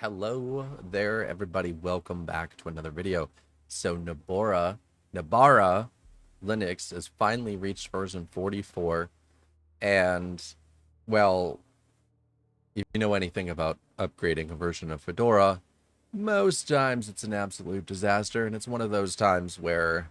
Hello there, everybody. Welcome back to another video. So Nobara Linux has finally reached version 44. And, well, if you know anything about upgrading a version of Fedora, most times it's an absolute disaster. And it's one of those times where,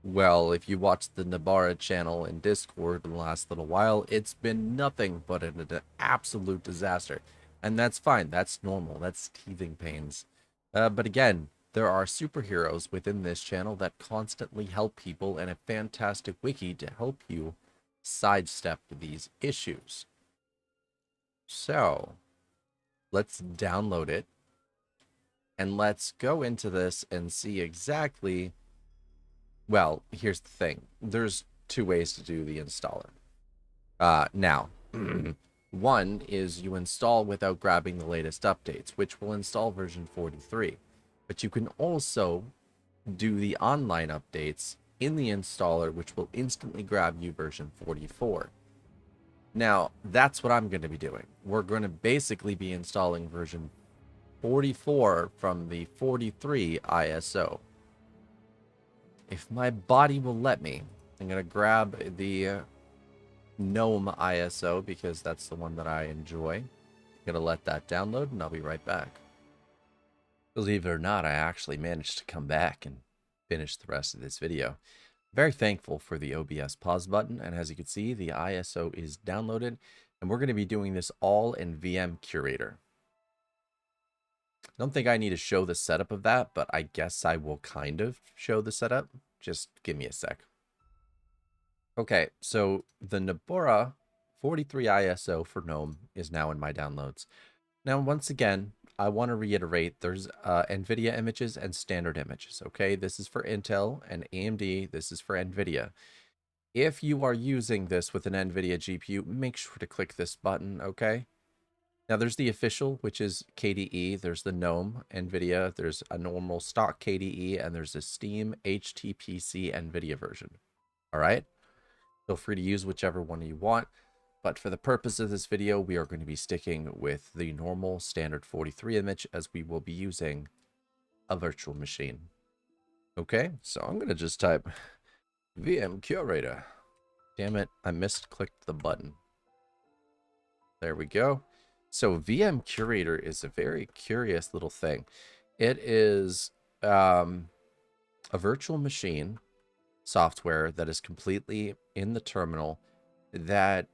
well, if you watch the Nobara channel in Discord in the last little while, it's been nothing but an absolute disaster. And that's fine. That's normal. That's teething pains. But again, there are superheroes within this channel that constantly help people and a fantastic wiki to help you sidestep these issues. So let's download it and let's go into this and see exactly. Well, here's the thing. There's two ways to do the installer. Now, one is you install without grabbing the latest updates, which will install version 43. But you can also do the online updates in the installer, which will instantly grab you version 44. Now, that's what I'm going to be doing. We're going to basically be installing version 44 from the 43 ISO. If my body will let me, I'm going to grab the GNOME ISO because that's the one that I enjoy. I'm going to let that download and I'll be right back. Believe it or not, I actually managed to come back and finish the rest of this video. Very thankful for the OBS pause button, and as you can see, the ISO is downloaded, and we're going to be doing this all in VM Curator. I don't think I need to show the setup of that, but I guess I will kind of show the setup. Just give me a sec. Okay, so the Nobara 43 ISO for GNOME is now in my downloads. Now, once again, I want to reiterate, there's Nvidia images and standard images, okay? This is for Intel and AMD. This is for Nvidia. If you are using this with an Nvidia GPU, make sure to click this button, okay? Now, there's the official, which is KDE. There's the GNOME Nvidia. There's a normal stock KDE, and there's a Steam HTPC Nvidia version, all right? Feel free to use whichever one you want. But for the purpose of this video, we are going to be sticking with the normal standard 43 image as we will be using a virtual machine. Okay, so I'm going to just type VM Curator. Damn it, I misclicked the button. There we go. So VM Curator is a very curious little thing. It is a virtual machine software that is completely in the terminal that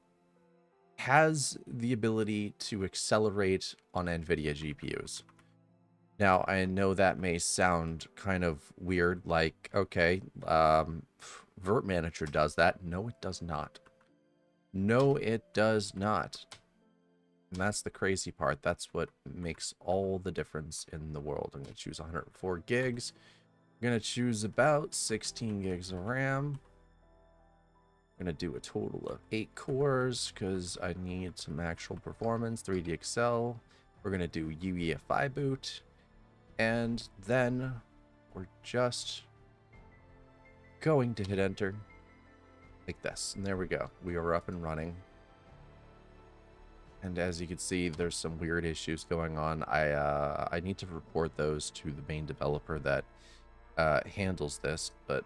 has the ability to accelerate on Nvidia GPUs. Now, I know that may sound kind of weird, like, okay, Vert Manager does that. No, it does not. No, it does not. And that's the crazy part. That's what makes all the difference in the world. I'm going to choose 104 gigs. I'm going to choose about 16 gigs of RAM. I'm going to do a total of 8 cores because I need some actual performance. 3D Excel. We're going to do UEFI boot. And then we're just going to hit enter like this. And there we go. We are up and running. And as you can see, there's some weird issues going on. I need to report those to the main developer that handles this. But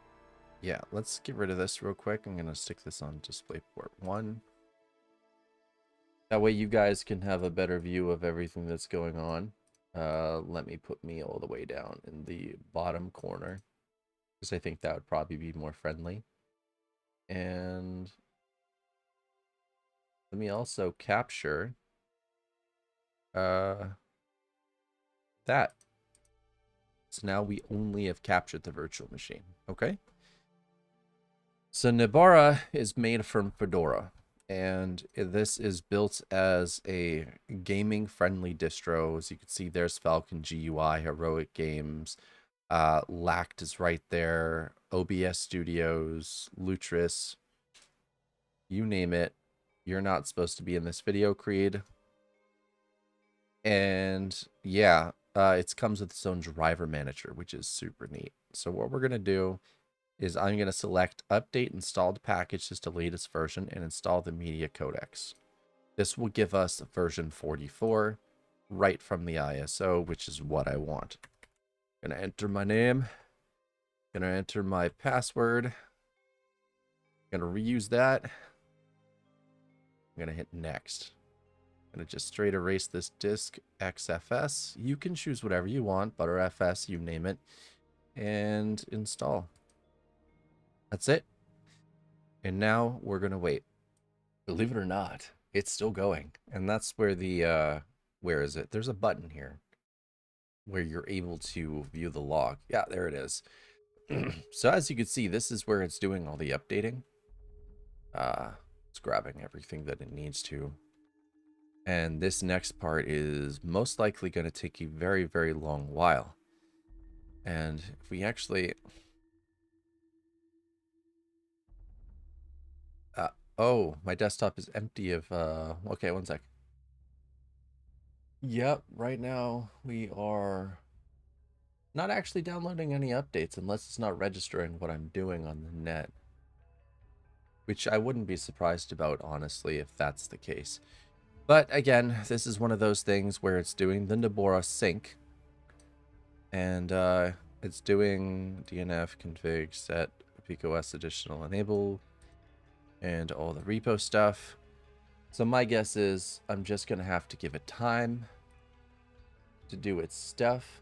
yeah, let's get rid of this real quick. I'm going to stick this on DisplayPort 1. That way you guys can have a better view of everything that's going on. Let me put me all the way down in the bottom corner, because I think that would probably be more friendly. And let me also capture that. So now we only have captured the virtual machine, okay? So Nobara is made from Fedora, and this is built as a gaming-friendly distro. As you can see, there's Falcon GUI, Heroic Games, Lact is right there, OBS Studios, Lutris, you name it. You're not supposed to be in this video, Creed. And yeah, it comes with its own driver manager, which is super neat. So what we're going to do is I'm going to select update installed packages to latest version and install the media codecs. This will give us version 44. right from the ISO, which is what I want. Gonna enter my name. Gonna enter my password. Gonna reuse that. I'm gonna hit next. I'm gonna just straight erase this disk XFS. You can choose whatever you want, ButterFS, you name it, and install. That's it. And now we're gonna wait. Believe it or not, it's still going. And that's where the where is it? There's a button here where you're able to view the log. Yeah, there it is. So as you can see, this is where it's doing all the updating. It's grabbing everything that it needs to. And this next part is most likely going to take a very, very long while. And if we actually... oh, my desktop is empty of... okay, one sec. Yep, right now we are not actually downloading any updates unless it's not registering what I'm doing on the net. Which I wouldn't be surprised about, honestly, if that's the case. But again, this is one of those things where it's doing the Nobara sync. And it's doing DNF config set PicOS additional enable and all the repo stuff. So my guess is I'm just going to have to give it time to do its stuff.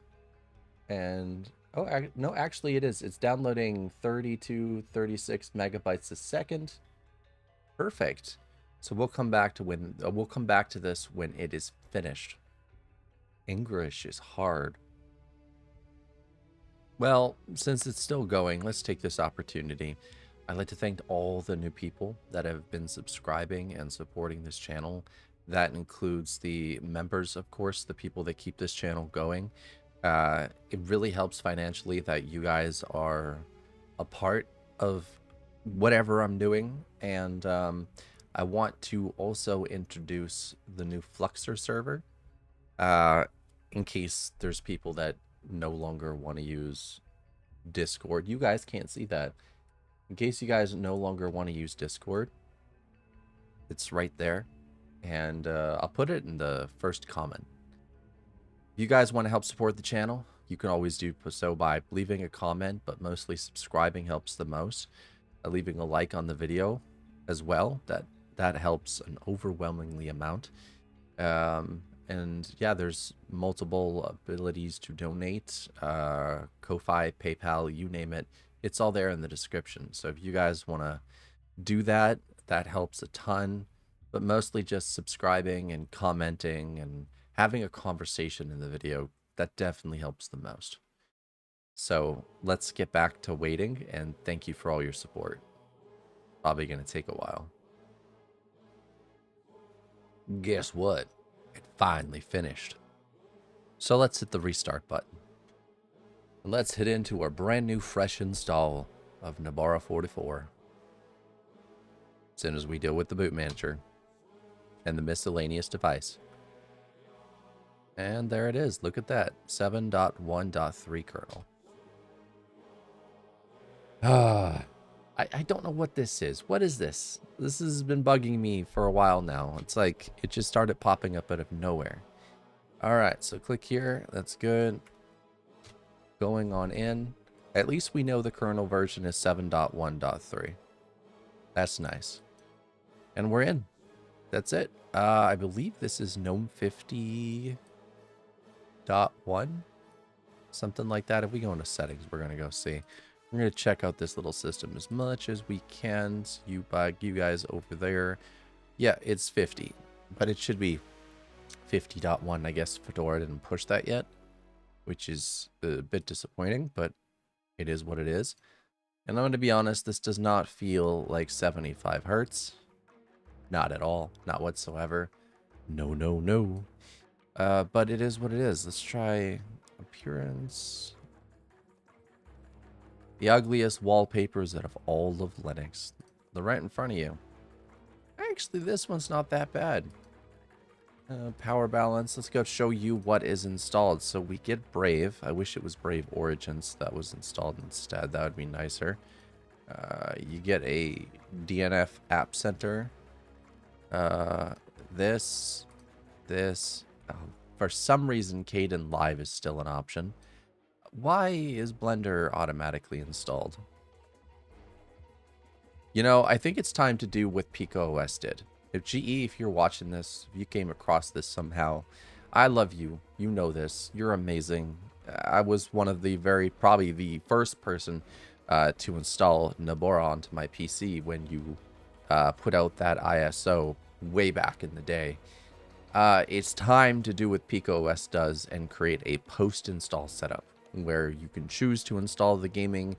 And oh, no, actually it is. It's downloading 30 to 36 megabytes a second. Perfect. So we'll come back to this when it is finished. English is hard. Well, since it's still going, let's take this opportunity. I'd like to thank all the new people that have been subscribing and supporting this channel. That includes the members, of course, the people that keep this channel going. It really helps financially that you guys are a part of whatever I'm doing. And I want to also introduce the new Fluxer server in case there's people that no longer want to use Discord. You guys can't see that. In case you guys no longer want to use Discord, it's right there. And I'll put it in the first comment. If you guys want to help support the channel, you can always do so by leaving a comment, but mostly subscribing helps the most. Leaving a like on the video as well. That helps an overwhelmingly amount. And yeah, there's multiple abilities to donate, Ko-Fi, PayPal, you name it. It's all there in the description. So if you guys want to do that, that helps a ton. But mostly just subscribing and commenting and having a conversation in the video, that definitely helps the most. So let's get back to waiting, and thank you for all your support. Probably going to take a while. Guess what? It finally finished. So let's hit the restart button. And let's hit into our brand new fresh install of Nobara 44. As soon as we deal with the boot manager and the miscellaneous device. And there it is. Look at that. 7.1.3 kernel. I don't know what this is. What is this? This has been bugging me for a while now. It's like it just started popping up out of nowhere. All right, so click here. That's good. Going on in. At least we know the kernel version is 7.1.3. That's nice. And we're in. That's it. I believe this is GNOME 50.1. Something like that. If we go into settings, we're going to go see. We're going to check out this little system as much as we can. So you guys over there. Yeah, it's 50. But it should be 50.1. I guess Fedora didn't push that yet, which is a bit disappointing, but it is what it is. And I'm going to be honest, this does not feel like 75 hertz. Not at all. Not whatsoever. No, no, no. But it is what it is. Let's try appearance. The ugliest wallpapers out of all of Linux. They're right in front of you. Actually, this one's not that bad. Power balance. Let's go show you what is installed. So we get Brave. I wish it was Brave Origins that was installed instead. That would be nicer. You get a DNF App Center. This. Oh, for some reason, Kden Live is still an option. Why is Blender automatically installed? You know, I think it's time to do what CachyOS did. If GE, if you're watching this, if you came across this somehow, I love you. You know this. You're amazing. I was one of the probably the first person to install Nobara onto my PC when you put out that ISO way back in the day. It's time to do what CachyOS does and create a post-install setup where you can choose to install the gaming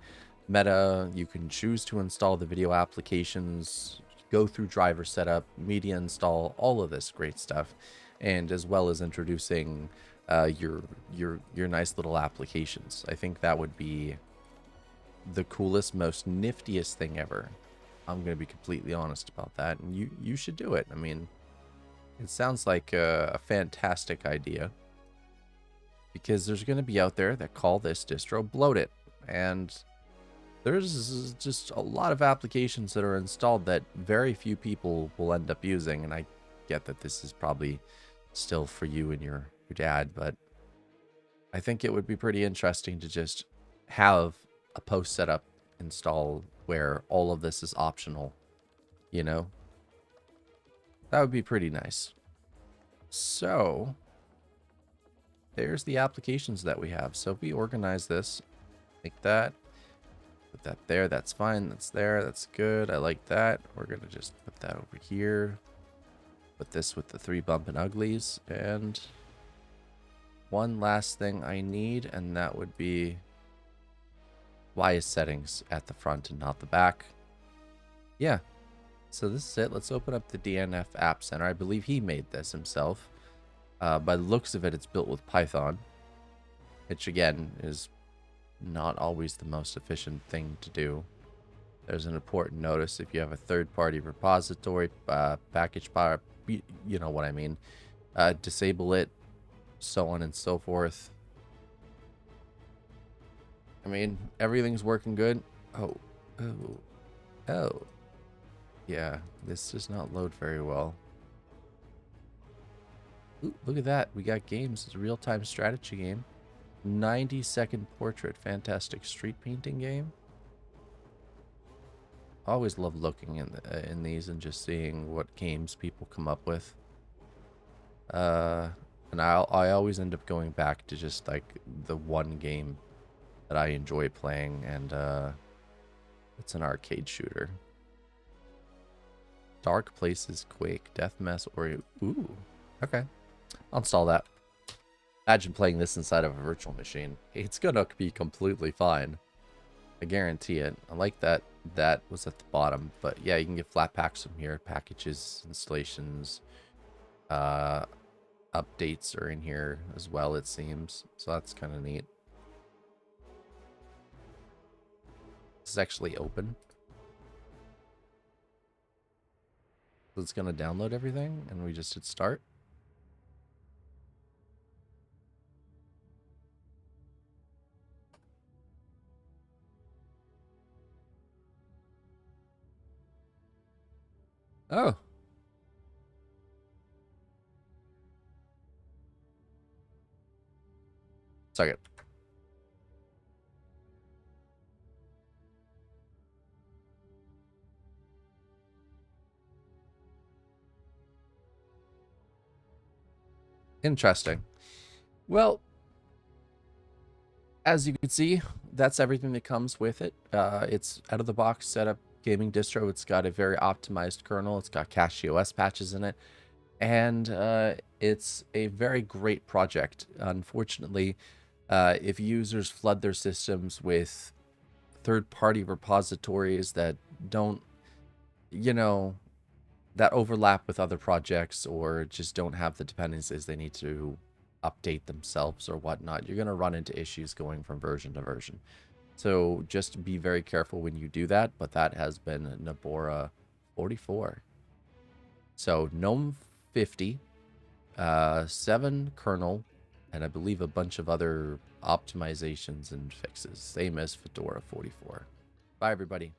meta, you can choose to install the video applications, go through driver setup, media install, all of this great stuff, and as well as introducing your nice little applications. I think that would be the coolest, most niftiest thing ever. I'm going to be completely honest about that, and you should do it. I mean, it sounds like a fantastic idea, because there's going to be out there that call this distro bloated, and there's just a lot of applications that are installed that very few people will end up using. And I get that this is probably still for you and your dad, but I think it would be pretty interesting to just have a post setup installed where all of this is optional, you know? That would be pretty nice. So there's the applications that we have. So if we organize this like that, put that there, that's fine, that's there, that's good, I like that. We're gonna just put that over here, put this with the 3 bumpin' uglies, and one last thing I need, and that would be why is settings at the front and not the back. Yeah, so this is it. Let's open up the DNF App Center. I believe he made this himself. By the looks of it, it's built with Python, which again is not always the most efficient thing to do. There's an important notice: if you have a third-party repository, package power, you know what I mean, disable it, so on and so forth. I mean, everything's working good. Oh. Yeah, this does not load very well. Ooh, look at that. We got games. It's a real-time strategy game. 90-second portrait. Fantastic street painting game. I always love looking in these and just seeing what games people come up with. And I always end up going back to just like the one game that I enjoy playing, and it's an arcade shooter. Dark Places, Quake, Death Mess, or ooh, okay. I'll install that. Imagine playing this inside of a virtual machine. It's gonna be completely fine. I guarantee it. I like that that was at the bottom, but yeah, you can get flat packs from here. Packages, installations, updates are in here as well, it seems. So that's kind of neat. This is actually open. So it's gonna download everything, and we just hit start. Oh. Second. Interesting. Well, as you can see, that's everything that comes with it. It's out of the box setup gaming distro. It's got a very optimized kernel. It's got CachyOS patches in it, and it's a very great project. Unfortunately, if users flood their systems with third-party repositories that don't, you know, that overlap with other projects, or just don't have the dependencies they need to update themselves or whatnot, you're going to run into issues going from version to version. So just be very careful when you do that. But that has been Nobara 44. So GNOME 50, 7 kernel, and I believe a bunch of other optimizations and fixes, same as Fedora 44. Bye, everybody.